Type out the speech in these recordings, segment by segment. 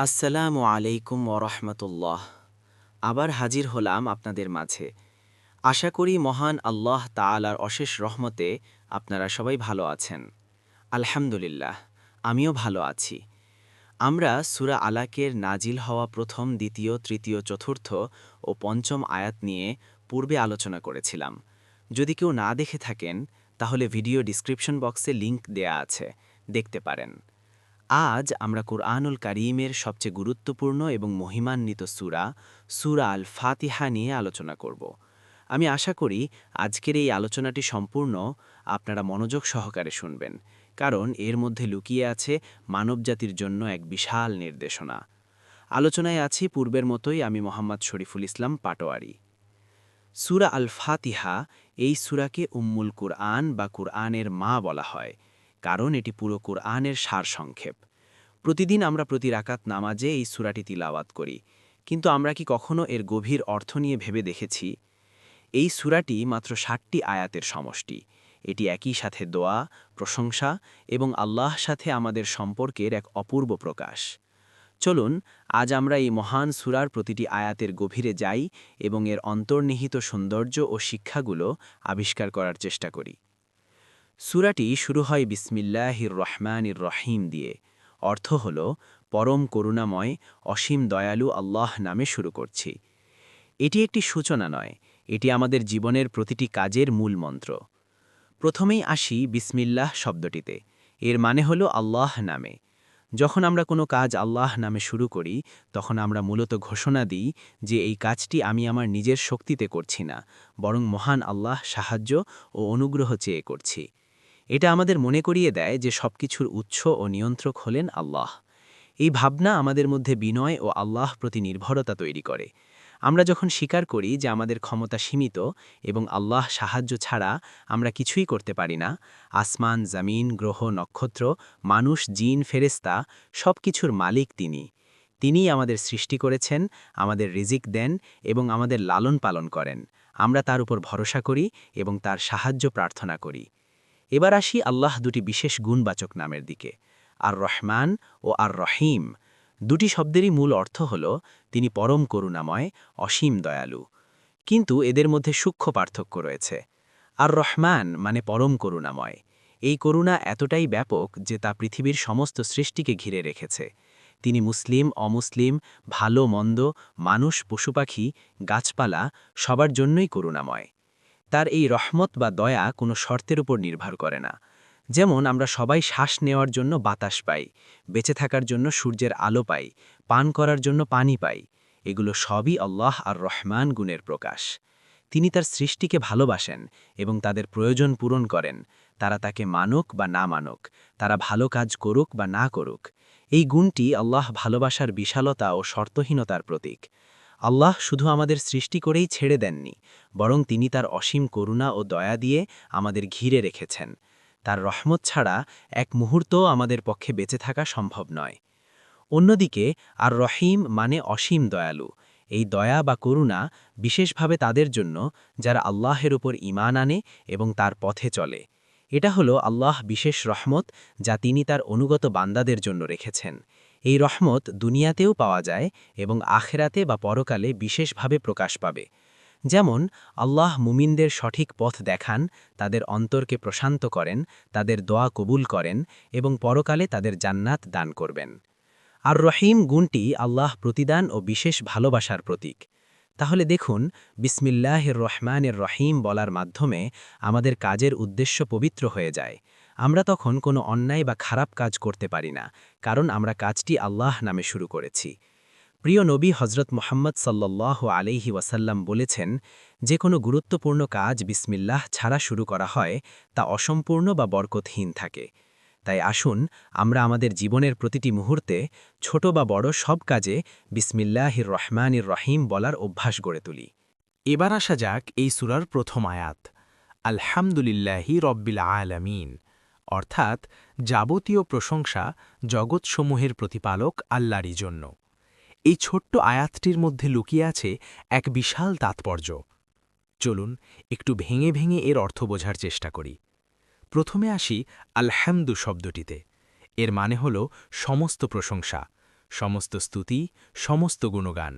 আসসালামু আলাইকুম ওরহমতুল্লাহ। আবার হাজির হলাম আপনাদের মাঝে। আশা করি মহান আল্লাহ তাআলার অশেষ রহমতে আপনারা সবাই ভালো আছেন। আলহামদুলিল্লাহ, আমিও ভালো আছি। আমরা সূরা আলাকের নাজিল হওয়া প্রথম, দ্বিতীয়, তৃতীয়, চতুর্থ ও পঞ্চম আয়াত নিয়ে পূর্বে আলোচনা করেছিলাম। যদি কেউ না দেখে থাকেন, তাহলে ভিডিও ডিসক্রিপশন বক্সে লিংক দেয়া আছে, দেখতে পারেন। আজ আমরা কুরআনুল কারীমের সবচেয়ে গুরুত্বপূর্ণ এবং মহিমান্বিত সূরা, সূরা আল ফাতিহা নিয়ে আলোচনা করব। আমি আশা করি আজকের এই আলোচনাটি সম্পূর্ণ আপনারা মনোযোগ সহকারে শুনবেন, কারণ এর মধ্যে লুকিয়ে আছে মানবজাতির জন্য এক বিশাল নির্দেশনা। আলোচনায় আছি পূর্বের মতোই, আমি মোহাম্মদ শরীফুল ইসলাম পাটোয়ারি। সূরা আল ফাতিহা, এই সূরাকে উম্মুল কুরআন বা কুরআনের মা বলা হয়, কারণ এটি পুরো কুরআনের সারসংক্ষেপ। প্রতিদিন আমরা প্রতি রাকাত নামাজে এই সূরাটি তিলাওয়াত করি, কিন্তু আমরা কি কখনো এর গভীর অর্থ নিয়ে ভেবে দেখেছি? এই সূরাটি মাত্র ৬০টি আয়াতের সমষ্টি। এটি একই সাথে দোয়া, প্রশংসা এবং আল্লাহর সাথে আমাদের সম্পর্কের এক অপূর্ব প্রকাশ। চলুন আজ আমরা এই মহান সূরার প্রতিটি আয়াতের গভীরে যাই এবং এর অন্তর্নিহিত সৌন্দর্য ও শিক্ষাগুলো আবিষ্কার করার চেষ্টা করি। সূরাটি শুরু হয় বিসমিল্লাহির রহমানির রহিম দিয়ে। অর্থ হল, পরম করুণাময়, অসীম দয়ালু আল্লাহ নামে শুরু করছি। এটি একটি সূচনা নয়, এটি আমাদের জীবনের প্রতিটি কাজের মূল মন্ত্র। প্রথমেই আসি বিসমিল্লাহ শব্দটিতে। এর মানে হল আল্লাহ নামে। যখন আমরা কোনো কাজ আল্লাহ নামে শুরু করি, তখন আমরা মূলত ঘোষণা দিই যে এই কাজটি আমি আমার নিজের শক্তিতে করছি না, বরং মহান আল্লাহ সাহায্য ও অনুগ্রহ চেয়ে করছি। এটা আমাদের মনে করিয়ে দেয় যে সবকিছুর উৎস ও নিয়ন্ত্রক হলেন আল্লাহ। এই ভাবনা আমাদের মধ্যে বিনয় ও আল্লাহ প্রতি নির্ভরতা তৈরি করে। আমরা যখন স্বীকার করি যে আমাদের ক্ষমতা সীমিত এবং আল্লাহ সাহায্য ছাড়া আমরা কিছুই করতে পারি না, আসমান, জামিন, গ্রহ, নক্ষত্র, মানুষ, জিন, ফেরেশতা, সব কিছুর মালিক তিনি। তিনিই আমাদের সৃষ্টি করেছেন, আমাদের রিজিক দেন এবং আমাদের লালন পালন করেন। আমরা তার উপর ভরসা করি এবং তার সাহায্য প্রার্থনা করি। এবার আসি আল্লাহ দুটি বিশেষ গুণবাচক নামের দিকে, আর রহমান ও আর রহিম। দুটি শব্দেরই মূল অর্থ হল তিনি পরম করুণাময়, অসীম দয়ালু। কিন্তু এদের মধ্যে সূক্ষ্ম পার্থক্য রয়েছে। আর রহমান মানে পরম করুণাময়। এই করুণা এতটাই ব্যাপক যে তা পৃথিবীর সমস্ত সৃষ্টিকে ঘিরে রেখেছে। তিনি মুসলিম, অমুসলিম, ভালো মন্দ, মানুষ, পশুপাখি, গাছপালা, সবার জন্যই করুণাময়। তার এই রহমত বা দয়া কোনো শর্তের উপর নির্ভর করে না। যেমন আমরা সবাই শ্বাস নেওয়ার জন্য বাতাস পাই, বেঁচে থাকার জন্য সূর্যের আলো পাই, পান করার জন্য পানি পাই। এগুলো সবই আল্লাহ আর রহমান গুণের প্রকাশ। তিনি তার সৃষ্টিকে ভালোবাসেন এবং তাদের প্রয়োজন পূরণ করেন, তারা তাকে মানুক বা না মানুক, তারা ভালো কাজ করুক বা না করুক। এই গুণটি আল্লাহ ভালোবাসার বিশালতা ও শর্তহীনতার প্রতীক। আল্লাহ শুধু আমাদের সৃষ্টি করেই ছেড়ে দেননি, বরং তিনি তার অসীম করুণা ও দয়া দিয়ে আমাদের ঘিরে রেখেছেন। তার রহমত ছাড়া এক মুহূর্তও আমাদের পক্ষে বেঁচে থাকা সম্ভব নয়। অন্যদিকে আর রহিম মানে অসীম দয়ালু। এই দয়া বা করুণা বিশেষভাবে তাদের জন্য যারা আল্লাহের উপর ঈমান আনে এবং তার পথে চলে। এটা হলো আল্লাহ বিশেষ রহমত যা তিনি তার অনুগত বান্দাদের জন্য রেখেছেন। এই রহমত দুনিয়াতেও পাওয়া যায় এবং আখেরাতে বা পরকালে বিশেষভাবে প্রকাশ পাবে। যেমন আল্লাহ মুমিনদের সঠিক পথ দেখান, তাদের অন্তরকে প্রশান্ত করেন, তাদের দোয়া কবুল করেন এবং পরকালে তাদের জান্নাত দান করবেন। আর রহিম গুণটি আল্লাহ প্রতিদান ও বিশেষ ভালোবাসার প্রতীক। তাহলে দেখুন, বিসমিল্লাহির রহমানির রহিম বলার মাধ্যমে আমাদের কাজের উদ্দেশ্য পবিত্র হয়ে যায়। আমরা তখন কোনো অন্যায় বা খারাপ কাজ করতে পারি না, কারণ আমরা কাজটি আল্লাহ নামে শুরু করেছি। প্রিয় নবী হজরত মুহাম্মদ সাল্লাল্লাহু আলাইহি ওয়াসাল্লাম বলেছেন, যে কোনো গুরুত্বপূর্ণ কাজ বিসমিল্লাহ ছাড়া শুরু করা হয় তা অসম্পূর্ণ বা বরকতহীন থাকে। তাই আসুন আমরা আমাদের জীবনের প্রতিটি মুহূর্তে, ছোট বা বড় সব কাজে বিসমিল্লাহির রহমানির রহিম বলার অভ্যাস গড়ে তুলি। এবার আসা যাক এই সূরার প্রথম আয়াত, আলহামদুলিল্লাহি রব্বিল আলামিন, অর্থাৎ যাবতীয় প্রশংসা জগৎসমূহের প্রতিপালক আল্লাহরই জন্য। এই ছোট্ট আয়াতটির মধ্যে লুকিয়ে আছে এক বিশাল তাৎপর্য। চলুন একটু ভেঙে ভেঙে এর অর্থ বোঝার চেষ্টা করি। প্রথমে আসি আলহামদু শব্দটিতে। এর মানে হল সমস্ত প্রশংসা, সমস্ত স্তুতি, সমস্ত গুণগান।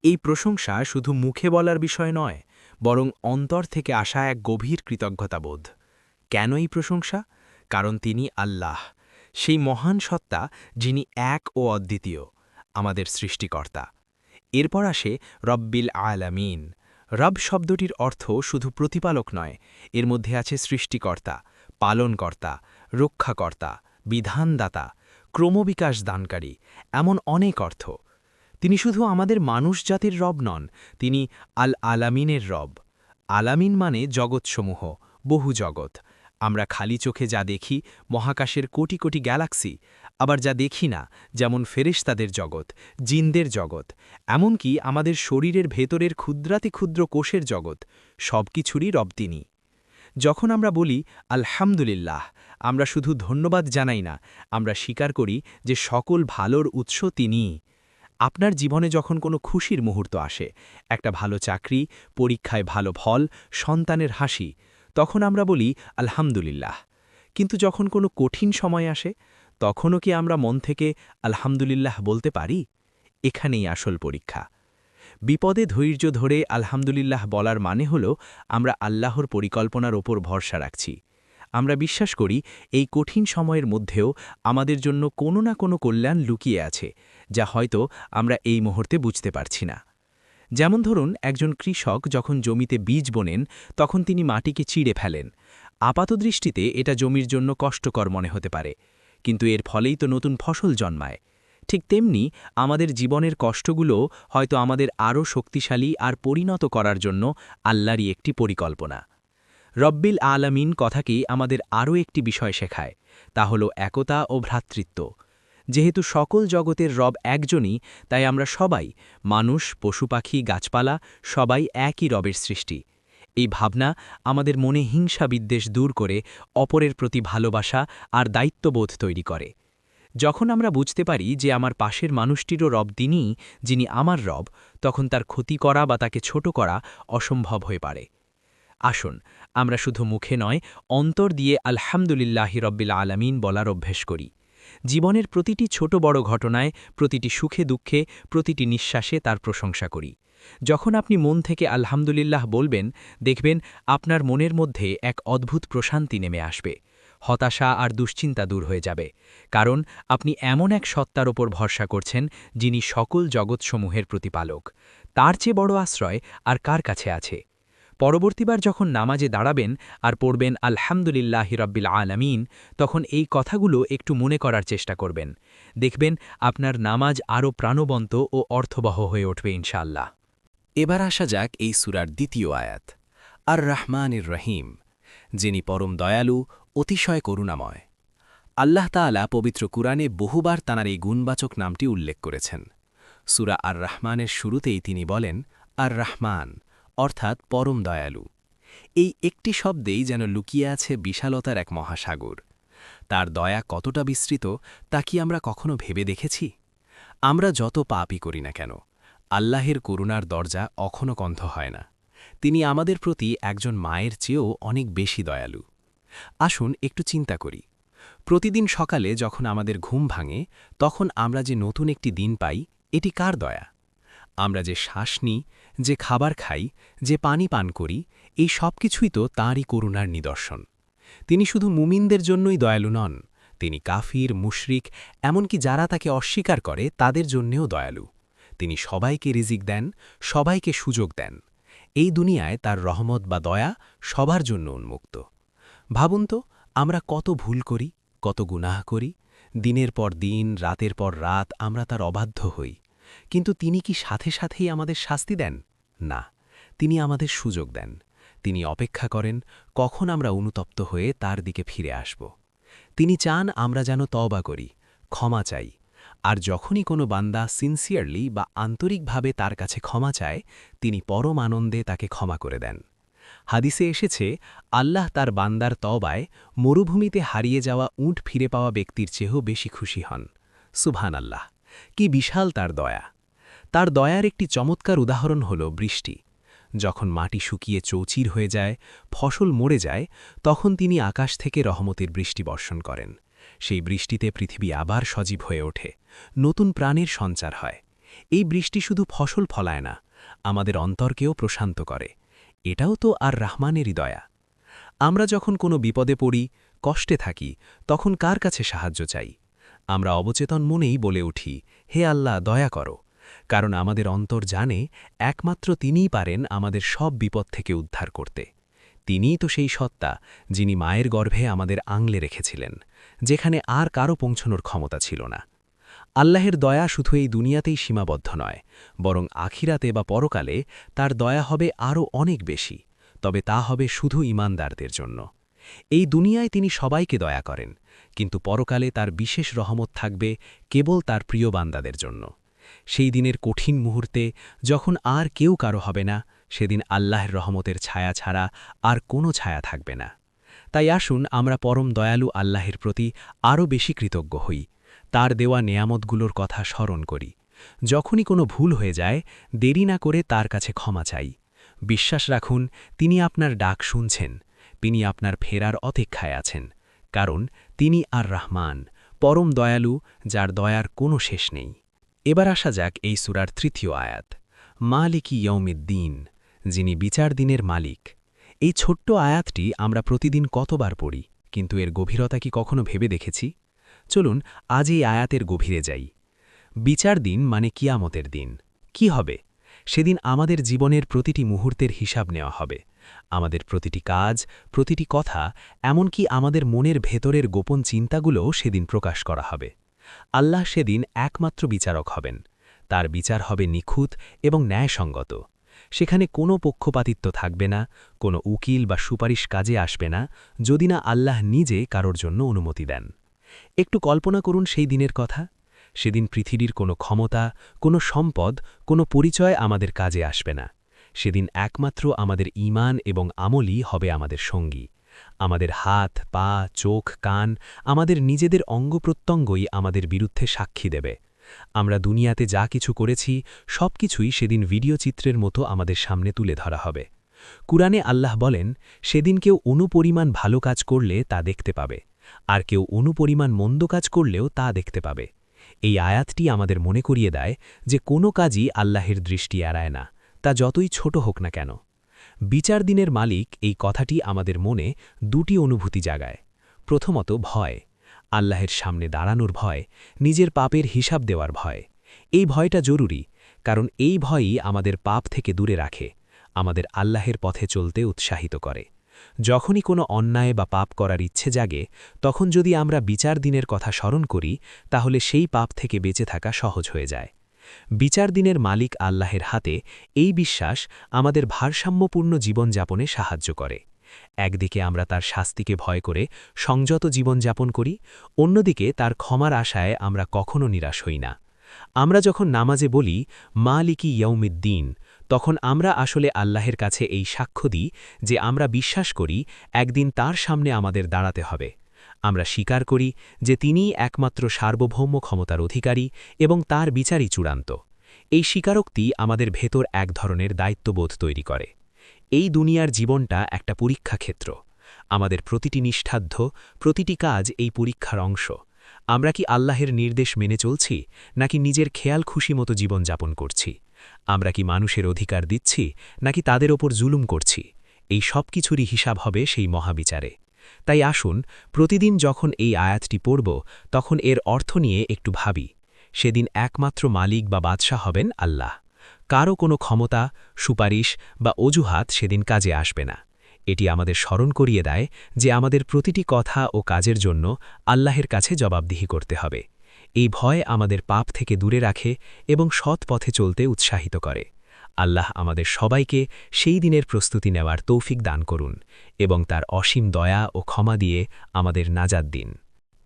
এই প্রশংসা শুধু মুখে বলার বিষয় নয়, বরং অন্তর থেকে আসা এক গভীর কৃতজ্ঞতাবোধ। কেন এই প্রশংসা? কারণ তিনি আল্লাহ, সেই মহান সত্তা যিনি এক ও অদ্বিতীয়, আমাদের সৃষ্টিকর্তা। এরপর আসে রব্বিল আলামিন। রব শব্দটির অর্থ শুধু প্রতিপালক নয়, এর মধ্যে আছে সৃষ্টিকর্তা, পালনকর্তা, রক্ষাকর্তা, বিধানদাতা, ক্রমবিকাশ দানকারী, এমন অনেক অর্থ। তিনি শুধু আমাদের মানুষ জাতির রব নন, তিনি আল আলামিনের রব। আলামিন মানে জগৎসমূহ, বহু জগৎ। আমরা খালি চোখে যা দেখি, মহাকাশের কোটি কোটি গ্যালাক্সি, আবার যা দেখি না, যেমন ফেরেশতাদের জগৎ, জিনদের জগৎ, এমনকি আমাদের শরীরের ভেতরের ক্ষুদ্রাতি ক্ষুদ্র কোষের জগৎ, সব কিছুরই রব তিনি। যখন আমরা বলি আলহামদুলিল্লাহ, আমরা শুধু ধন্যবাদ জানাই না, আমরা স্বীকার করি যে সকল ভালোর উৎস তিনিই। আপনার জীবনে যখন কোনো খুশির মুহূর্ত আসে, একটা ভালো চাকরি, পরীক্ষায় ভালো ফল, সন্তানের হাসি, তখন আমরা বলি আলহামদুলিল্লাহ। কিন্তু যখন কোনো কঠিন সময় আসে, তখনও কি আমরা মন থেকে আলহামদুলিল্লাহ বলতে পারি? এখানেই আসল পরীক্ষা। বিপদে ধৈর্য ধরে আলহামদুলিল্লাহ বলার মানে হল আমরা আল্লাহর পরিকল্পনার ওপর ভরসা রাখছি। আমরা বিশ্বাস করি এই কঠিন সময়ের মধ্যেও আমাদের জন্য কোনো না কোনো কল্যাণ লুকিয়ে আছে, যা হয়তো আমরা এই মুহূর্তে বুঝতে পারছি না। যেমন ধরুন, একজন কৃষক যখন জমিতে বীজ বোনেন, তখন তিনি মাটিকে চিড়ে ফেলেন। আপাতদৃষ্টিতে এটা জমির জন্য কষ্টকর মনে হতে পারে, কিন্তু এর ফলেই তো নতুন ফসল জন্মায়। ঠিক তেমনি আমাদের জীবনের কষ্টগুলো হয়তো আমাদের আরও শক্তিশালী আর পরিণত করার জন্য আল্লাহরই একটি পরিকল্পনা। রব্বিল আলামিন কথাকেই আমাদের আরও একটি বিষয় শেখায়, তা হল একতা ও ভ্রাতৃত্ব। যেহেতু সকল জগতের রব একজনই, তাই আমরা সবাই, মানুষ, পশু পাখি, গাছপালা, সবাই একই রবের সৃষ্টি। এই ভাবনা আমাদের মনে হিংসা বিদ্বেষ দূর করে অপরের প্রতি ভালোবাসা আর দায়িত্ববোধ তৈরি করে। যখন আমরা বুঝতে পারি যে আমার পাশের মানুষটিরও রব তিনিই, যিনি আমার রব, তখন তার ক্ষতি করা বা তাকে ছোট করা অসম্ভব হয়ে পারে। আসুন, আমরা শুধু মুখে নয়, অন্তর দিয়ে আলহামদুলিল্লাহি রব্বিল আলামিন বলার অভ্যেস করি। জীবনের প্রতিটি ছোট বড় ঘটনায়, প্রতিটি সুখে দুঃখে, প্রতিটি নিঃশ্বাসে তার প্রশংসা করি। যখন আপনি মন থেকে আলহামদুলিল্লাহ বলবেন, দেখবেন আপনার মনের মধ্যে এক অদ্ভুত প্রশান্তি নেমে আসবে। হতাশা আর দুশ্চিন্তা দূর হয়ে যাবে, কারণ আপনি এমন এক সত্তার ওপর ভরসা করছেন, যিনি সকল জগৎসমূহের প্রতিপালক। তার চেয়ে বড় আশ্রয় আর কার কাছে আছে? পরবর্তীবার যখন নামাজে দাঁড়াবেন আর পড়বেন আলহামদুলিল্লাহি রব্বিল আলামিন, তখন এই কথাগুলো একটু মনে করার চেষ্টা করবেন। দেখবেন আপনার নামাজ আরও প্রাণবন্ত ও অর্থবহ হয়ে উঠবে ইনশাআল্লাহ। এবার আসা যাক এই সূরার দ্বিতীয় আয়াত, আর রহমানির রহিম, যিনি পরম দয়ালু, অতিশয় করুণাময়। আল্লাহ তাআলা পবিত্র কুরআনে বহুবার তাঁর এই গুণবাচক নামটি উল্লেখ করেছেন। সূরা আর রহমানের শুরুতেই তিনি বলেন, আর রহমান, অর্থাৎ পরম দয়ালু। এই একটি শব্দেই যেন লুকিয়ে আছে বিশালতার এক মহাসাগর। তার দয়া কতটা বিস্তৃত, তা কি আমরা কখনো ভেবে দেখেছি? আমরা যত পাপই করি না কেন, আল্লাহের করুণার দরজা কখনো বন্ধ হয় না। তিনি আমাদের প্রতি একজন মায়ের চেয়েও অনেক বেশি দয়ালু। আসুন একটু চিন্তা করি, প্রতিদিন সকালে যখন আমাদের ঘুম ভাঙে, তখন আমরা যে নতুন একটি দিন পাই, এটি কার দয়া? আমরা যে শ্বাস নিই, যে খাবার খাই, যে পানি পান করি, এই সব কিছুই তো তাঁরই করুণার নিদর্শন। তিনি শুধু মুমিনদের জন্যই দয়ালু নন, তিনি কাফির, মুশরিক, এমনকি যারা তাকে অস্বীকার করে তাদের জন্যেও দয়ালু। তিনি সবাইকে রিজিক দেন, সবাইকে সুযোগ দেন। এই দুনিয়ায় তার রহমত বা দয়া সবার জন্য উন্মুক্ত। ভাবুন তো, আমরা কত ভুল করি, কত গুনাহ করি, দিনের পর দিন, রাতের পর রাত আমরা তার অবাধ্য হই। কিন্তু তিনি কি সাথে সাথেই আমাদের শাস্তি দেন? না, তিনি আমাদের সুযোগ দেন। তিনি অপেক্ষা করেন কখন আমরা অনুতপ্ত হয়ে তার দিকে ফিরে আসব। তিনি চান আমরা যেন তওবা করি, ক্ষমা চাই। আর যখনই কোনো বান্দা সিনসিয়ারলি বা আন্তরিকভাবে তার কাছে ক্ষমা চায়, তিনি পরম আনন্দে তাকে ক্ষমা করে দেন। হাদিসে এসেছে, আল্লাহ তার বান্দার তওবায় মরুভূমিতে হারিয়ে যাওয়া উট ফিরে পাওয়া ব্যক্তির চেয়েও বেশি খুশি হন। সুবহানাল্লাহ, কি বিশাল তার দয়া! তার দয়ার একটি চমৎকার উদাহরণ হল বৃষ্টি। যখন মাটি শুকিয়ে চৌচির হয়ে যায়, ফসল মরে যায়, তখন তিনি আকাশ থেকে রহমতের বৃষ্টি বর্ষণ করেন। সেই বৃষ্টিতে পৃথিবী আবার সজীব হয়ে ওঠে, নতুন প্রাণের সঞ্চার হয়। এই বৃষ্টি শুধু ফসল ফলায় না, আমাদের অন্তরকেও প্রশান্ত করে। এটাও তো আর রহমানেরই দয়া। আমরা যখন কোনো বিপদে পড়ি, কষ্টে থাকি, তখন কার কাছে সাহায্য চাই? আমরা অবচেতন মনেই বলে উঠি, হে আল্লাহ, দয়া করো। কারণ আমাদের অন্তর জানে একমাত্র তিনিই পারেন আমাদের সব বিপদ থেকে উদ্ধার করতে। তিনিই তো সেই সত্তা যিনি মায়ের গর্ভে আমাদের আংলে রেখেছিলেন, যেখানে আর কারও পৌঁছনোর ক্ষমতা ছিল না। আল্লাহের দয়া শুধু এই দুনিয়াতেই সীমাবদ্ধ নয়, বরং আখিরাতে বা পরকালে তার দয়া হবে আরও অনেক বেশি, তবে তা হবে শুধু ঈমানদারদের জন্য। এই দুনিয়ায় তিনি সবাইকে দয়া করেন, কিন্তু পরকালে তার বিশেষ রহমত থাকবে কেবল তার প্রিয় বান্দাদের জন্য। সেই দিনের কঠিন মুহূর্তে যখন আর কেউ কারো হবে না, সেদিন আল্লাহর রহমতের ছায়া ছাড়া আর কোনো ছায়া থাকবে না। তাই আসুন আমরা পরম দয়ালু আল্লাহের প্রতি আরও বেশি কৃতজ্ঞ হই, তার দেওয়া নেয়ামতগুলোর কথা স্মরণ করি। যখনই কোনো ভুল হয়ে যায়, দেরি না করে তার কাছে ক্ষমা চাই। বিশ্বাস রাখুন, তিনি আপনার ডাক শুনছেন, তিনি আপনার ফেরার অপেক্ষায় আছেন, কারণ তিনি আর রহমান, পরম দয়ালু, যার দয়ার কোনো শেষ নেই। এবার আসা যাক এই সূরার ৩য় আয়াত, মালিকি ইয়ৌমিদ্দিন, যিনি বিচার দিনের মালিক। এই ছোট্ট আয়াতটি আমরা প্রতিদিন কতবার পড়ি, কিন্তু এর গভীরতা কি কখনো ভেবে দেখেছি? চলুন আজ এই আয়াতের গভীরে যাই। বিচার দিন মানে কিয়ামতের দিন। কি হবে? সেদিন আমাদের জীবনের প্রতিটি মুহূর্তের হিসাব নেওয়া হবে। আমাদের প্রতিটি কাজ, প্রতিটি কথা, এমনকি আমাদের মনের ভেতরের গোপন চিন্তাগুলোও সেদিন প্রকাশ করা হবে। আল্লাহ সেদিন একমাত্র বিচারক হবেন। তার বিচার হবে নিখুঁত এবং ন্যায়সঙ্গত। সেখানে কোনো পক্ষপাতিত্ব থাকবে না, কোনো উকিল বা সুপারিশ কাজে আসবে না, যদি না আল্লাহ নিজে কারোর জন্য অনুমতি দেন। একটু কল্পনা করুন সেই দিনের কথা। সেদিন পৃথিবীর কোনো ক্ষমতা, কোনো সম্পদ, কোনো পরিচয় আমাদের কাজে আসবে না। সেদিন একমাত্র আমাদের ঈমান এবং আমলই হবে আমাদের সঙ্গী। আমাদের হাত, পা, চোখ, কান, আমাদের নিজেদের অঙ্গপ্রত্যঙ্গই আমাদের বিরুদ্ধে সাক্ষী দেবে। আমরা দুনিয়াতে যা কিছু করেছি, সব কিছুই সেদিন ভিডিও চিত্রের মতো আমাদের সামনে তুলে ধরা হবে। কুরআনে আল্লাহ বলেন, সেদিন কেউ অনুপরিমাণ ভালো কাজ করলে তা দেখতে পাবে, আর কেউ অনুপরিমাণ মন্দ কাজ করলেও তা দেখতে পাবে। এই আয়াতটি আমাদের মনে করিয়ে দেয় যে কোনো কাজই আল্লাহের দৃষ্টি এড়ায় না, তা যতই ছোট হোক না কেন। বিচার দিনের মালিক, এই কথাটি আমাদের মনে দুটি অনুভূতি জাগায়। প্রথমত ভয়, আল্লাহের সামনে দাঁড়ানোর ভয়, নিজের পাপের হিসাব দেওয়ার ভয়। এই ভয়টা জরুরি, কারণ এই ভয়ই আমাদের পাপ থেকে দূরে রাখে, আমাদের আল্লাহের পথে চলতে উৎসাহিত করে। যখনই কোনো অন্যায় বা পাপ করার ইচ্ছে জাগে, তখন যদি আমরা বিচার দিনের কথা স্মরণ করি, তাহলে সেই পাপ থেকে বেঁচে থাকা সহজ হয়ে যায়। বিচার দিনের মালিক আল্লাহের হাতে, এই বিশ্বাস আমাদের ভারসাম্যপূর্ণ জীবনযাপনে সাহায্য করে। একদিকে আমরা তার শাস্তিকে ভয় করে সংযত জীবনযাপন করি, অন্যদিকে তার ক্ষমার আশায় আমরা কখনো নিরাশ হই না। আমরা যখন নামাজে বলি মালিকি ইয়ৌমিদ্দিন, তখন আমরা আসলে আল্লাহের কাছে এই সাক্ষ্য দিই যে আমরা বিশ্বাস করি একদিন তার সামনে আমাদের দাঁড়াতে হবে। আমরা স্বীকার করি যে তিনিই একমাত্র সার্বভৌম ক্ষমতার অধিকারী এবং তার বিচারই চূড়ান্ত। এই স্বীকারোক্তি আমাদের ভেতর এক ধরনের দায়িত্ববোধ তৈরি করে। এই দুনিয়ার জীবনটা একটা পরীক্ষা ক্ষেত্র। আমাদের প্রতিটি নিষ্ঠাধ্য, প্রতিটি কাজ এই পরীক্ষার অংশ। আমরা কি আল্লাহের নির্দেশ মেনে চলছি, নাকি নিজের খেয়াল খুশি মতো জীবনযাপন করছি? আমরা কি মানুষের অধিকার দিচ্ছি, নাকি তাদের ওপর জুলুম করছি? এই সব কিছুরই হিসাব হবে সেই মহাবিচারে। তাই আসুন, প্রতিদিন যখন এই আয়াতটি পড়ব, তখন এর অর্থ নিয়ে একটু ভাবি। সেদিন একমাত্র মালিক বা বাদশাহ হবেন আল্লাহ। কারও কোনো ক্ষমতা, সুপারিশ বা অজুহাত সেদিন কাজে আসবে না। এটি আমাদের স্মরণ করিয়ে দেয় যে আমাদের প্রতিটি কথা ও কাজের জন্য আল্লাহের কাছে জবাবদিহি করতে হবে। এই ভয় আমাদের পাপ থেকে দূরে রাখে এবং সৎ পথে চলতে উৎসাহিত করে। আল্লাহ আমাদের সবাইকে সেই দিনের প্রস্তুতি নেওয়ার তৌফিক দান করুন এবং তার অসীম দয়া ও ক্ষমা দিয়ে আমাদের নাজাত দিন।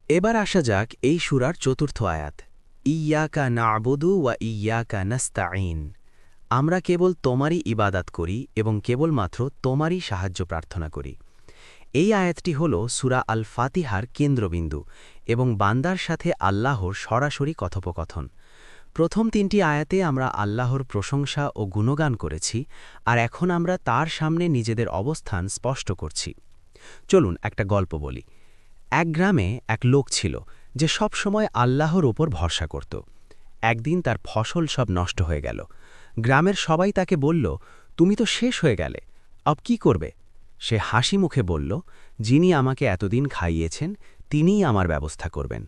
এবার আসা যাক এই সূরার ৪র্থ আয়াত, ইয়াকা না'বুদু ওয়া ইয়াকা নাস্তাঈন। আমরা কেবল তোমারই ইবাদাত করি এবং কেবলমাত্র তোমারই সাহায্য প্রার্থনা করি। এই আয়াতটি হল সূরা আল ফাতিহার কেন্দ্রবিন্দু এবং বান্দার সাথে আল্লাহর সরাসরি কথোপকথন। প্রথম ৩টি আয়াতে আমরা আল্লাহর প্রশংসা ও গুণগান করেছি, আর এখন আমরা তার সামনে নিজেদের অবস্থান স্পষ্ট করছি। চলুন একটা গল্প বলি। এক গ্রামে এক লোক ছিল, যে সব সময় আল্লাহর ওপর ভরসা করত। একদিন তার ফসল সব নষ্ট হয়ে গেল। গ্রামের সবাই তাকে বলল, তুমি তো শেষ হয়ে গেলে, আব কি করবে? সে হাসি মুখে বলল, যিনি আমাকে এতদিন খাইয়েছেন তিনিই আমার ব্যবস্থা করবেন।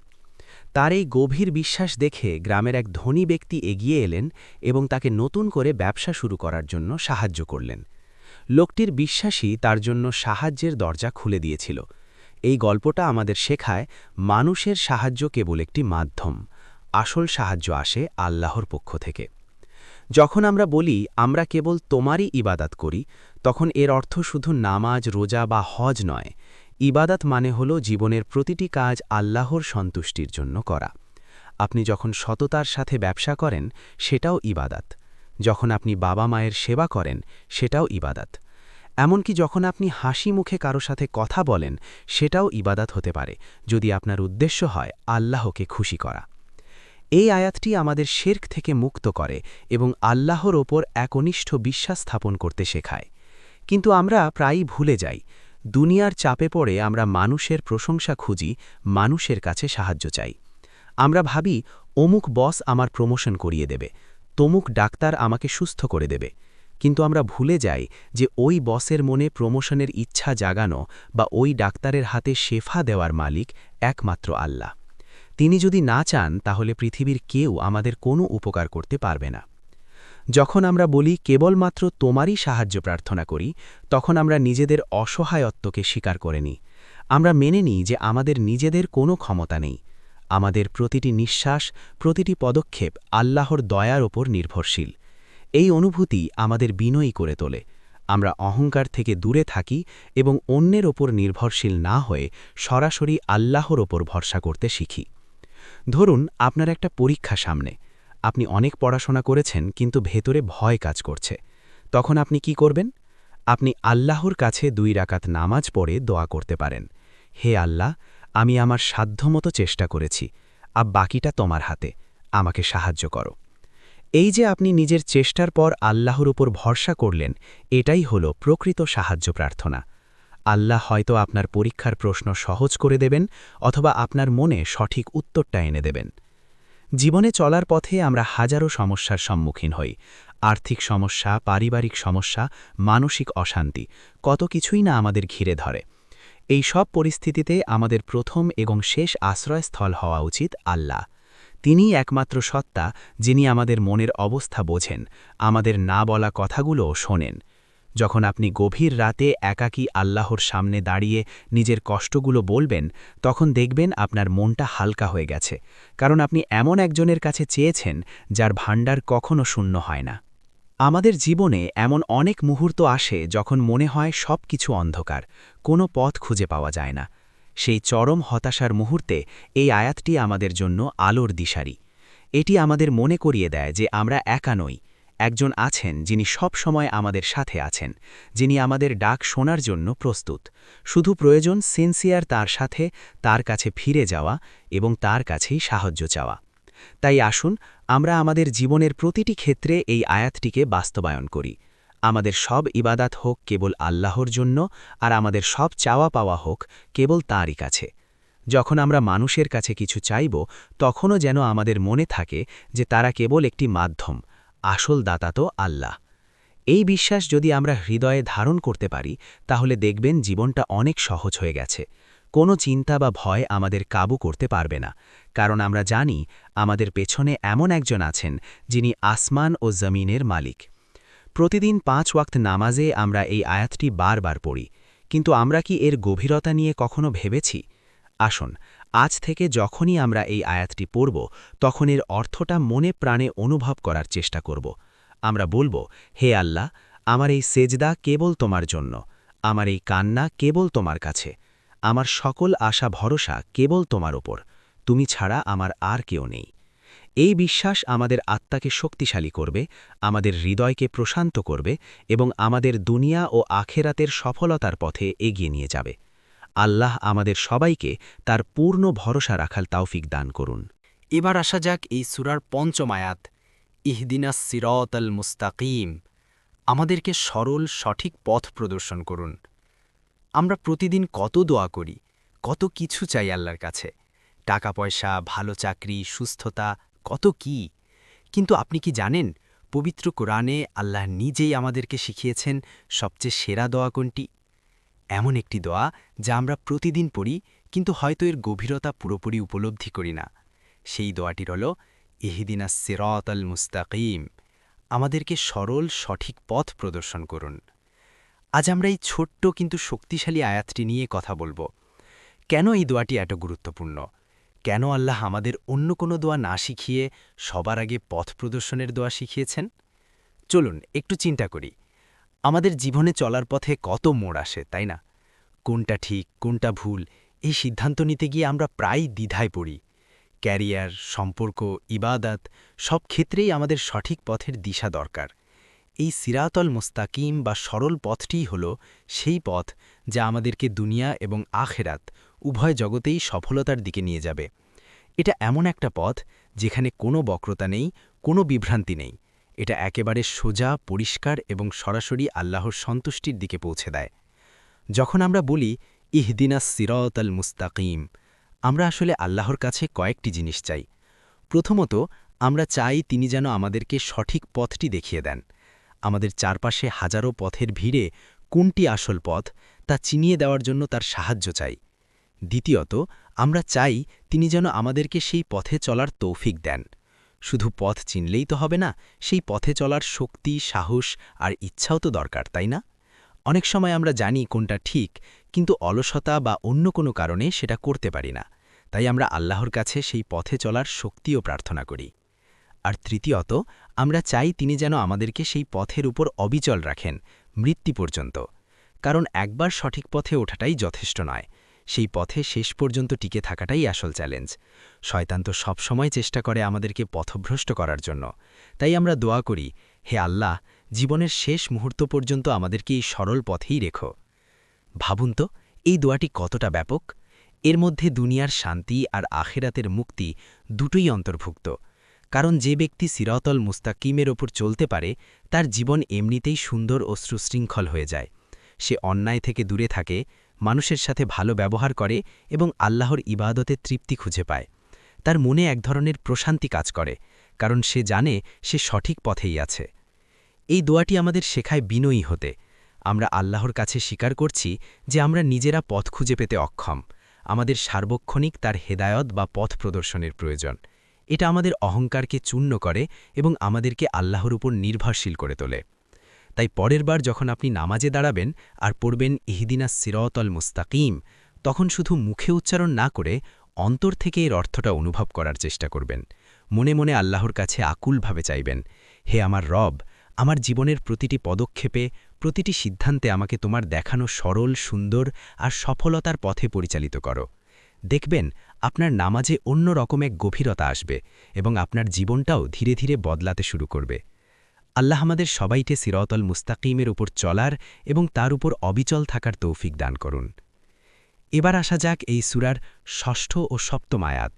তার এই গভীর বিশ্বাস দেখে গ্রামের এক ধনী ব্যক্তি এগিয়ে এলেন এবং তাকে নতুন করে ব্যবসা শুরু করার জন্য সাহায্য করলেন। লোকটির বিশ্বাসই তার জন্য সাহায্যের দরজা খুলে দিয়েছিল। এই গল্পটা আমাদের শেখায়, মানুষের সাহায্য কেবল একটি মাধ্যম, আসল সাহায্য আসে আল্লাহর পক্ষ থেকে। যখন আমরা বলি আমরা কেবল তোমারই ইবাদাত করি, তখন এর অর্থ শুধু নামাজ, রোজা বা হজ নয়। ইবাদাত মানে হল জীবনের প্রতিটি কাজ আল্লাহর সন্তুষ্টির জন্য করা। আপনি যখন সততার সাথে ব্যবসা করেন, সেটাও ইবাদাত। যখন আপনি বাবা মায়ের সেবা করেন, সেটাও ইবাদাত। এমনকি যখন আপনি হাসি মুখে কারো সাথে কথা বলেন, সেটাও ইবাদাত হতে পারে, যদি আপনার উদ্দেশ্য হয় আল্লাহকে খুশি করা। এই আয়াতটি আমাদের শিরক থেকে মুক্ত করে এবং আল্লাহর ওপর একনিষ্ঠ বিশ্বাস স্থাপন করতে শেখায়। কিন্তু আমরা প্রায়ই ভুলে যাই, দুনিয়ার চাপে পড়ে আমরা মানুষের প্রশংসা খুঁজি, মানুষের কাছে সাহায্য চাই। আমরা ভাবি অমুক বস আমার প্রমোশন করিয়ে দেবে, তমুক ডাক্তার আমাকে সুস্থ করে দেবে। কিন্তু আমরা ভুলে যাই যে ওই বসের মনে প্রমোশনের ইচ্ছা জাগানো বা ওই ডাক্তারের হাতে শেফা দেওয়ার মালিক একমাত্র আল্লাহ। তিনি যদি না চান, তাহলে পৃথিবীর কেউ আমাদের কোনো উপকার করতে পারবে না। যখন আমরা বলি কেবলমাত্র তোমারই সাহায্য প্রার্থনা করি, তখন আমরা নিজেদের অসহায়ত্বকে স্বীকার করে নিই। আমরা মেনে নিই যে আমাদের নিজেদের কোনো ক্ষমতা নেই। আমাদের প্রতিটি নিঃশ্বাস, প্রতিটি পদক্ষেপ আল্লাহর দয়ার ওপর নির্ভরশীল। এই অনুভূতি আমাদের বিনয়ী করে তোলে। আমরা অহংকার থেকে দূরে থাকি এবং অন্যের ওপর নির্ভরশীল না হয়ে সরাসরি আল্লাহর ওপর ভরসা করতে শিখি। ধরুন আপনার একটা পরীক্ষা সামনে, আপনি অনেক পড়াশোনা করেছেন কিন্তু ভেতরে ভয় কাজ করছে। তখন আপনি কি করবেন? আপনি আল্লাহর কাছে 2 রাকাত নামাজ পড়ে দোয়া করতে পারেন, হে আল্লাহ, আমি আমার সাধ্যমতো চেষ্টা করেছি, বাকিটা তোমার হাতে, আমাকে সাহায্য করো। এই যে আপনি নিজের চেষ্টার পর আল্লাহর উপর ভরসা করলেন, এটাই হলো প্রকৃত সাহায্য প্রার্থনা। আল্লাহ হয়তো আপনার পরীক্ষার প্রশ্ন সহজ করে দেবেন, অথবা আপনার মনে সঠিক উত্তরটা এনে দেবেন। জীবনে চলার পথে আমরা হাজারো সমস্যার সম্মুখীন হই। আর্থিক সমস্যা, পারিবারিক সমস্যা, মানসিক অশান্তি, কত কিছুই না আমাদের ঘিরে ধরে। এই সব পরিস্থিতিতে আমাদের প্রথম এবং শেষ আশ্রয়স্থল হওয়া উচিত আল্লাহ। তিনিই একমাত্র সত্তা, যিনি আমাদের মনের অবস্থা বোঝেন, আমাদের না বলা কথাগুলোও শোনেন। যখন আপনি গভীর রাতে একাকী আল্লাহর সামনে দাঁড়িয়ে নিজের কষ্টগুলো বলবেন, তখন দেখবেন আপনার মনটা হালকা হয়ে গেছে, কারণ আপনি এমন একজনের কাছে চেয়েছেন যার ভাণ্ডার কখনো শূন্য হয় না। আমাদের জীবনে এমন অনেক মুহূর্ত আসে যখন মনে হয় সব কিছু অন্ধকার, কোনো পথ খুঁজে পাওয়া যায় না। সেই চরম হতাশার মুহূর্তে এই আয়াতটি আমাদের জন্য আলোর দিশারি। এটি আমাদের মনে করিয়ে দেয় যে আমরা একা নই। একজন আছেন যিনি সব সময় আমাদের সাথে আছেন, যিনি আমাদের ডাক শোনার জন্য প্রস্তুত। শুধু প্রয়োজন সিনসিয়ার তার সাথে, তার কাছে ফিরে যাওয়া এবং তার কাছেই সাহায্য চাওয়া। তাই আসুন আমরা আমাদের জীবনের প্রতিটি ক্ষেত্রে এই আয়াতটিকে বাস্তবায়ন করি। আমাদের সব ইবাদাত হোক কেবল আল্লাহর জন্য, আর আমাদের সব চাওয়া পাওয়া হোক কেবল তাঁরই কাছে। যখন আমরা মানুষের কাছে কিছু চাইব, তখনও যেন আমাদের মনে থাকে যে তারা কেবল একটি মাধ্যম, আসল দাতা তো আল্লাহ। এই বিশ্বাস যদি আমরা হৃদয়ে ধারণ করতে পারি, তাহলে দেখবেন জীবনটা অনেক সহজ হয়ে গেছে। কোনো চিন্তা বা ভয় আমাদের কাবু করতে পারবে না, কারণ আমরা জানি আমাদের পেছনে এমন একজন আছেন যিনি আসমান ও জমিনের মালিক। প্রতিদিন 5 ওয়াক্ত নামাজে আমরা এই আয়াতটি বারবার পড়ি, কিন্তু আমরা কি এর গভীরতা নিয়ে কখনো ভেবেছি? আসুন আজ থেকে যখনই আমরা এই আয়াতটি পড়ব, তখন এর অর্থটা মনে প্রাণে অনুভব করার চেষ্টা করব। আমরা বলবো, হে আল্লাহ, আমার এই সেজদা কেবল তোমার জন্য, আমার এই কান্না কেবল তোমার কাছে, আমার সকল আশা ভরসা কেবল তোমার ওপর, তুমি ছাড়া আমার আর কেউ নেই। এই বিশ্বাস আমাদের আত্মাকে শক্তিশালী করবে, আমাদের হৃদয়কে প্রশান্ত করবে এবং আমাদের দুনিয়া ও আখেরাতের সফলতার পথে এগিয়ে নিয়ে যাবে। আল্লাহ আমাদের সবাইকে তার পূর্ণ ভরসা রাখার তৌফিক দান করুন। এবার আসা যাক এই সূরার ৫ম আয়াত, ইহদিনাস সিরাতাল মুস্তাকিম। আমাদেরকে সরল সঠিক পথ প্রদর্শন করুন। আমরা প্রতিদিন কত দোয়া করি, কত কিছু চাই আল্লাহর কাছে, টাকা পয়সা, ভালো চাকরি, সুস্থতা, কত কি। কিন্তু আপনি কি জানেন, পবিত্র কোরআনে আল্লাহ নিজেই আমাদেরকে শিখিয়েছেন সবচেয়ে সেরা দোয়া কোনটি? এমন একটি দোয়া যা আমরা প্রতিদিন পড়ি, কিন্তু হয়তো এর গভীরতা পুরোপুরি উপলব্ধি করি না। সেই দোয়াটির হল ইহদিনাস সিরাতাল মুস্তাকিম, আমাদেরকে সরল সঠিক পথ প্রদর্শন করুন। আজ আমরা এই ছোট্ট কিন্তু শক্তিশালী আয়াতটি নিয়ে কথা বলবো। কেন এই দোয়াটি এত গুরুত্বপূর্ণ? কেন আল্লাহ আমাদের অন্য কোনো দোয়া না শিখিয়ে সবার আগে পথ প্রদর্শনের দোয়া শিখিয়েছেন? চলুন একটু চিন্তা করি। আমাদের জীবনে চলার পথে কত মোড় আসে, তাই না? কোনটা ঠিক, কোনটা ভুল, এই সিদ্ধান্ত নিতে গিয়ে আমরা প্রায়ই দ্বিধায় পড়ি। ক্যারিয়ার, সম্পর্ক, ইবাদত, সব ক্ষেত্রেই আমাদের সঠিক পথের দিশা দরকার। এই সিরাতল মুস্তাকিম বা সরল পথটিই হল সেই পথ যা আমাদেরকে দুনিয়া এবং আখেরাত উভয় জগতেই সফলতার দিকে নিয়ে যাবে। এটা এমন একটা পথ যেখানে কোনো বক্রতা নেই, কোনো বিভ্রান্তি নেই। এটা একেবারে সোজা, পরিষ্কার এবং সরাসরি আল্লাহর সন্তুষ্টির দিকে পৌঁছে দেয়। যখন আমরা বলি ইহদিনাস সিরাতাল মুস্তাকিম, আমরা আসলে আল্লাহর কাছে কয়েকটি জিনিস চাই। প্রথমত, আমরা চাই তিনি যেন আমাদেরকে সঠিক পথটি দেখিয়ে দেন। আমাদের চারপাশে হাজারো পথের ভিড়ে কোনটি আসল পথ তা চিনিয়ে দেওয়ার জন্য তার সাহায্য চাই। দ্বিতীয়ত, আমরা চাই তিনি যেন আমাদেরকে সেই পথে চলার তৌফিক দেন। শুধু পথ চিনলেই তো হবে না, সেই পথে চলার শক্তি, সাহস আর ইচ্ছাও তো দরকার, তাই না? অনেক সময় আমরা জানি কোনটা ঠিক, কিন্তু অলসতা বা অন্য কোনো কারণে সেটা করতে পারি না। তাই আমরা আল্লাহর কাছে সেই পথে চলার শক্তিও প্রার্থনা করি। আর তৃতীয়ত, আমরা চাই তিনি যেন আমাদেরকে সেই পথের উপর অবিচল রাখেন, মৃত্যু পর্যন্ত। কারণ একবার সঠিক পথে ওঠাটাই যথেষ্ট নয়, সেই পথে শেষ পর্যন্ত টিকে থাকাটাই আসল চ্যালেঞ্জ। শয়তান তো সবসময় চেষ্টা করে আমাদেরকে পথভ্রষ্ট করার জন্য। তাই আমরা দোয়া করি, হে আল্লাহ, জীবনের শেষ মুহূর্ত পর্যন্ত আমাদেরকে এই সরল পথেই রেখো। ভাবুন তো, এই দোয়াটি কতটা ব্যাপক। এর মধ্যে দুনিয়ার শান্তি আর আখেরাতের মুক্তি দুটোই অন্তর্ভুক্ত। কারণ যে ব্যক্তি সিরাতল মুস্তাকিমের ওপর চলতে পারে, তার জীবন এমনিতেই সুন্দর ও সুশৃঙ্খল হয়ে যায়। সে অন্যায় থেকে দূরে থাকে, মানুষের সাথে ভালো ব্যবহার করে এবং আল্লাহর ইবাদতে তৃপ্তি খুঁজে পায়। তার মনে এক ধরনের প্রশান্তি কাজ করে, কারণ সে জানে সে সঠিক পথেই আছে। এই দোয়াটি আমাদের শেখায় বিনয়ী হতে। আমরা আল্লাহর কাছে স্বীকার করছি যে আমরা নিজেরা পথ খুঁজে পেতে অক্ষম। আমাদের সার্বক্ষণিক তার হেদায়ত বা পথ প্রদর্শনের প্রয়োজন। এটা আমাদের অহংকারকে চূর্ণ করে এবং আমাদেরকে আল্লাহর উপর নির্ভরশীল করে তোলে। তাই পরের বার যখন আপনি নামাজে দাঁড়াবেন আর পড়বেন ইহদিনাস সিরাতাল মুস্তাকিম, তখন শুধু মুখে উচ্চারণ না করে অন্তর থেকে এর অর্থটা অনুভব করার চেষ্টা করবেন। মনে মনে আল্লাহর কাছে আকুলভাবে চাইবেন, হে আমার রব, আমার জীবনের প্রতিটি পদক্ষেপে, প্রতিটি সিদ্ধান্তে আমাকে তোমার দেখানো সরল, সুন্দর আর সফলতার পথে পরিচালিত করো। দেখবেন আপনার নামাজে অন্য রকম এক গভীরতা আসবে এবং আপনার জীবনটাও ধীরে ধীরে বদলাতে শুরু করবে। আল্লাহ আমাদের সবাইকে সিরাতাল মুস্তাকিমের উপর চলার এবং তার উপর অবিচল থাকার তৌফিক দান করুন। এবার আসা যাক এই সূরার ষষ্ঠ ও সপ্তম আয়াত,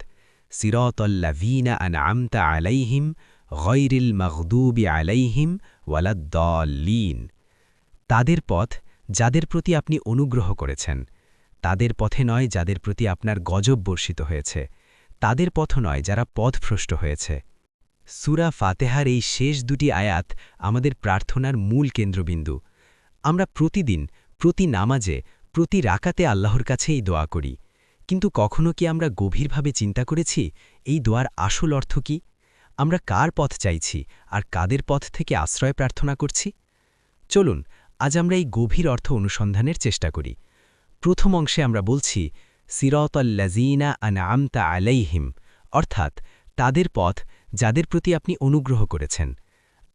সিরাতাল্লাযীনা আনআমতা আলাইহিম গায়রিল মাগদুবি আলাইহিম ওয়ালাদ-দাল্লিন। তাদের পথ যাদের প্রতি আপনি অনুগ্রহ করেছেন, তাদের পথে নয় যাদের প্রতি আপনার গজব বর্ষিত হয়েছে, তাদের পথ নয় যারা পথভ্রষ্ট হয়েছে। সূরা ফাতেহার এই শেষ দুটি আয়াত আমাদের প্রার্থনার মূল কেন্দ্রবিন্দু। আমরা প্রতিদিন, প্রতি নামাজে, প্রতি রাকাতে আল্লাহর কাছে এই দোয়া করি। কিন্তু কখনো কি আমরা গভীরভাবে চিন্তা করেছি এই দোয়ার আসল অর্থ কি? আমরা কার পথ চাইছি আর কাদের পথ থেকে আশ্রয় প্রার্থনা করছি? চলুন আজ আমরা এই গভীর অর্থ অনুসন্ধানের চেষ্টা করি। প্রথম অংশে আমরা বলছি সিরাতাল্লাযীনা আনআমতা আলাইহিম, অর্থাৎ তাদের পথ যাদের প্রতি আপনি অনুগ্রহ করেছেন।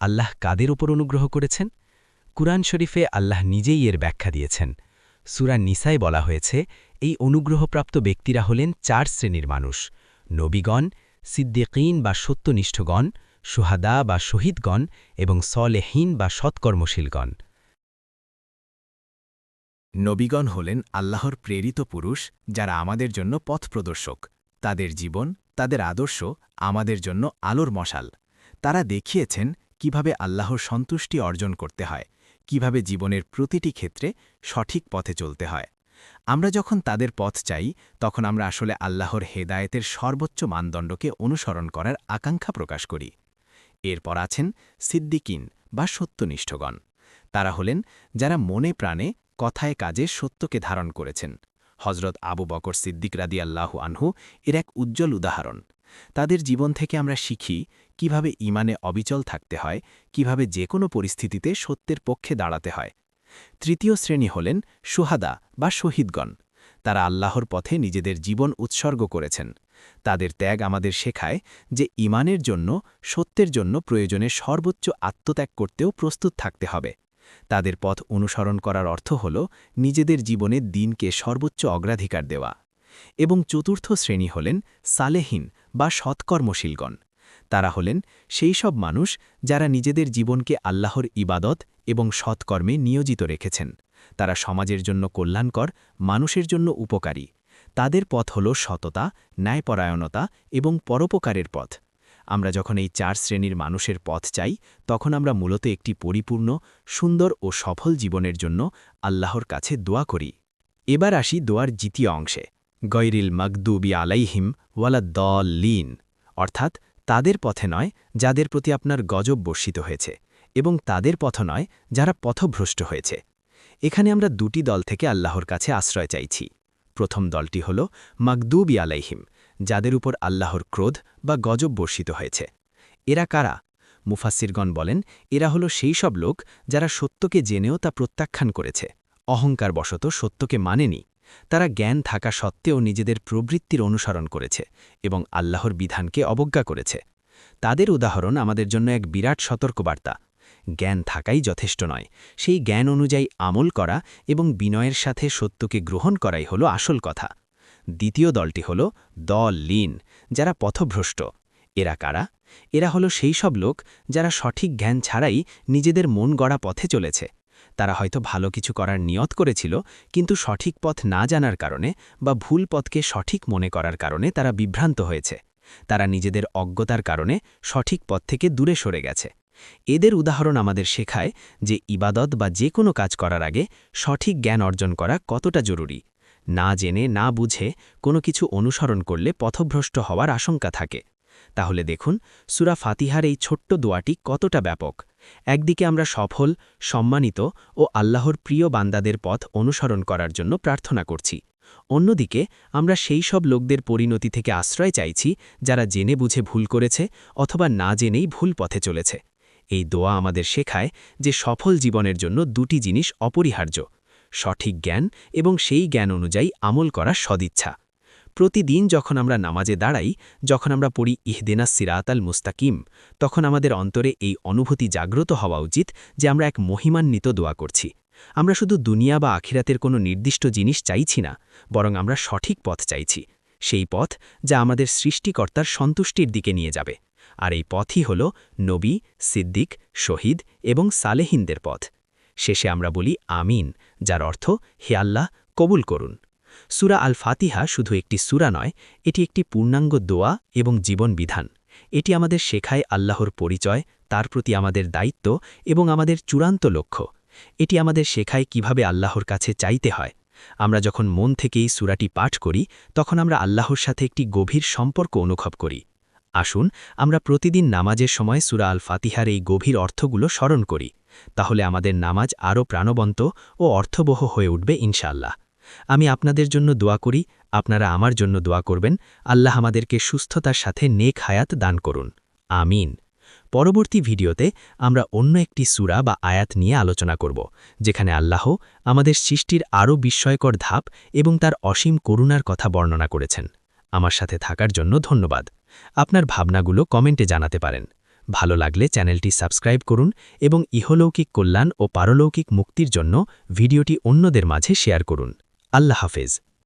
আল্লাহ কাদের ওপর অনুগ্রহ করেছেন? কুরআন শরীফে আল্লাহ নিজেই এর ব্যাখ্যা দিয়েছেন। সূরা নিসায় বলা হয়েছে এই অনুগ্রহপ্রাপ্ত ব্যক্তিরা হলেন 4 শ্রেণীর মানুষ: নবীগণ, সিদ্দিকীন বা সত্যনিষ্ঠগণ, শুহাদা বা শহীদগণ এবং সলেহীন বা সৎকর্মশীলগণ। নবীগণ হলেন আল্লাহর প্রেরিত পুরুষ, যারা আমাদের জন্য পথ প্রদর্শক। তাদের জীবন, তাদের আদর্শ আমাদের জন্য আলোর মশাল। তারা দেখিয়েছেন কিভাবে আল্লাহর সন্তুষ্টি অর্জন করতে হয়, কিভাবে জীবনের প্রতিটি ক্ষেত্রে সঠিক পথে চলতে হয়। আমরা যখন তাদের পথ চাই তখন আমরা আসলে আল্লাহর হেদায়েতের সর্বোচ্চ মানদণ্ডকে অনুসরণ করার আকাঙ্ক্ষা প্রকাশ করি। এরপর আছেন সিদ্দিকিন বা সত্যনিষ্ঠগণ। তারা হলেন যারা মনে প্রাণে কথায় কাজে সত্যকে ধারণ করেছেন। হজরত আবু বকর সিদ্দিক রাদিয়াল্লাহু আনহু এর এক উজ্জ্বল উদাহরণ। তাদের জীবন থেকে আমরা শিখি কিভাবে ঈমানে অবিচল থাকতে হয়, কিভাবে যে কোনো পরিস্থিতিতে সত্যের পক্ষে দাঁড়াতে হয়। তৃতীয় শ্রেণী হলেন সুহাদা বা শহীদগণ। তারা আল্লাহর পথে নিজেদের জীবন উৎসর্গ করেছেন। তাদের ত্যাগ আমাদের শেখায় যে ঈমানের জন্য, সত্যের জন্য প্রয়োজনে সর্বোচ্চ আত্মত্যাগ করতেও প্রস্তুত থাকতে হবে। তাদের পথ অনুসরণ করার অর্থ হল নিজেদের জীবনে দ্বীনকে সর্বোচ্চ অগ্রাধিকার দেওয়া। এবং চতুর্থ শ্রেণী হলেন সালেহীন বা সৎকর্মশীলগণ। তারা হলেন সেই সব মানুষ যারা নিজেদের জীবনকে আল্লাহর ইবাদত এবং সৎকর্মে নিয়োজিত রেখেছেন। তারা সমাজের জন্য কল্যাণকর, মানুষের জন্য উপকারী। তাদের পথ হল সততা, ন্যায়পরায়ণতা এবং পরোপকারের পথ। আমরা যখন এই 4 শ্রেণীর মানুষের পথ চাই তখন আমরা মূলত একটি পরিপূর্ণ, সুন্দর ও সফল জীবনের জন্য আল্লাহর কাছে দোয়া করি। এবার আসি দোয়ার দ্বিতীয় অংশে, গৈরিল মাগদুবি আলাইহিম ওয়ালাদ্দল্লিন, অর্থাৎ তাদের পথে নয় যাদের প্রতি আপনার গজব বর্ষিত হয়েছে, এবং তাদের পথ নয় যারা পথভ্রষ্ট হয়েছে। এখানে আমরা দুটি দল থেকে আল্লাহর কাছে আশ্রয় চাইছি। প্রথম দলটি হল মাগদুবি আলাইহিম, যাদের উপর আল্লাহর ক্রোধ বা গজব বর্ষিত হয়েছে। এরা কারা? মুফাসসিরগণ বলেন, এরা হল সেই সব লোক যারা সত্যকে জেনেও তা প্রত্যাখ্যান করেছে, অহংকারবশত সত্যকে মানেনি। তারা জ্ঞান থাকা সত্ত্বেও নিজেদের প্রবৃত্তির অনুসরণ করেছে এবং আল্লাহর বিধানকে অবজ্ঞা করেছে। তাদের উদাহরণ আমাদের জন্য এক বিরাট সতর্কবার্তা। জ্ঞান থাকাই যথেষ্ট নয়, সেই জ্ঞান অনুযায়ী আমল করা এবং বিনয়ের সাথে সত্যকে গ্রহণ করাই হল আসল কথা। দ্বিতীয় দলটি হল দল-লীন, যারা পথভ্রষ্ট। এরা কারা? এরা হল সেই সব লোক যারা সঠিক জ্ঞান ছাড়াই নিজেদের মন গড়া পথে চলেছে। তারা হয়তো ভালো কিছু করার নিয়ত করেছিল, কিন্তু সঠিক পথ না জানার কারণে বা ভুল পথকে সঠিক মনে করার কারণে তারা বিভ্রান্ত হয়েছে। তারা নিজেদের অজ্ঞতার কারণে সঠিক পথ থেকে দূরে সরে গেছে। এদের উদাহরণ আমাদের শেখায় যে ইবাদত বা যে কোনো কাজ করার আগে সঠিক জ্ঞান অর্জন করা কতটা জরুরি। না জেনে, না বুঝে কোনো কিছু অনুসরণ করলে পথভ্রষ্ট হওয়ার আশঙ্কা থাকে। তাহলে দেখুন সূরা ফাতিহার এই ছোট্ট দোয়াটি কতটা ব্যাপক। একদিকে আমরা সফল, সম্মানিত ও আল্লাহর প্রিয় বান্দাদের পথ অনুসরণ করার জন্য প্রার্থনা করছি। অন্যদিকে আমরা সেই সব লোকদের পরিণতি থেকে আশ্রয় চাইছি যারা জেনে বুঝে ভুল করেছে অথবা না জেনেই ভুল পথে চলেছে। এই দোয়া আমাদের শেখায় যে সফল জীবনের জন্য দুটি জিনিস অপরিহার্য: সঠিক জ্ঞান এবং সেই জ্ঞান অনুযায়ী আমল করার সদিচ্ছা। প্রতিদিন যখন আমরা নামাজে দাঁড়াই, যখন আমরা পড়ি ইহদিনাস সিরাতাল মুস্তাকিম, তখন আমাদের অন্তরে এই অনুভূতি জাগ্রত হওয়া উচিত যে আমরা এক মহিমান্বিত দোয়া করছি। আমরা শুধু দুনিয়া বা আখিরাতের কোনো নির্দিষ্ট জিনিস চাইছি না, বরং আমরা সঠিক পথ চাইছি, সেই পথ যা আমাদের সৃষ্টিকর্তার সন্তুষ্টির দিকে নিয়ে যাবে। আর এই পথই হল নবী, সিদ্দিক, শহীদ এবং সালেহিনদের পথ। শেষে আমরা বলি আমিন, যার অর্থ হে আল্লাহ, কবুল করুন। সূরা আল ফাতিহা শুধু একটি সূরা নয়, এটি একটি পূর্ণাঙ্গ দোয়া এবং জীবন বিধান। এটি আমাদের শেখায় আল্লাহর পরিচয়, তার প্রতি আমাদের দায়িত্ব এবং আমাদের চূড়ান্ত লক্ষ্য। এটি আমাদের শেখায় কিভাবে আল্লাহর কাছে চাইতে হয়। আমরা যখন মন থেকেই সূরাটি পাঠ করি তখন আমরা আল্লাহর সাথে একটি গভীর সম্পর্ক অনুভব করি। আসুন আমরা প্রতিদিন নামাজের সময় সূরা আল ফাতিহার এই গভীর অর্থগুলো স্মরণ করি, তাহলে আমাদের নামাজ আরও প্রাণবন্ত ও অর্থবহ হয়ে উঠবে ইনশাআল্লাহ। আমি আপনাদের জন্য দোয়া করি, আপনারা আমার জন্য দোয়া করবেন। আল্লাহ আমাদেরকে সুস্থতার সাথে নেক হায়াত দান করুন। আমিন। পরবর্তী ভিডিওতে আমরা অন্য একটি সূরা বা আয়াত নিয়ে আলোচনা করব, যেখানে আল্লাহ আমাদের সৃষ্টির আরও বিস্ময়কর ধাপ এবং তার অসীম করুণার কথা বর্ণনা করেছেন। আমার সাথে থাকার জন্য ধন্যবাদ। আপনার ভাবনাগুলো কমেন্টে জানাতে পারেন। ভালো লাগলে চ্যানেলটি সাবস্ক্রাইব করুন এবং ইহলৌকিক কল্যাণ ও পারলৌকিক মুক্তির জন্য ভিডিওটি অন্যদের মাঝে শেয়ার করুন। আল্লাহ হাফেজ।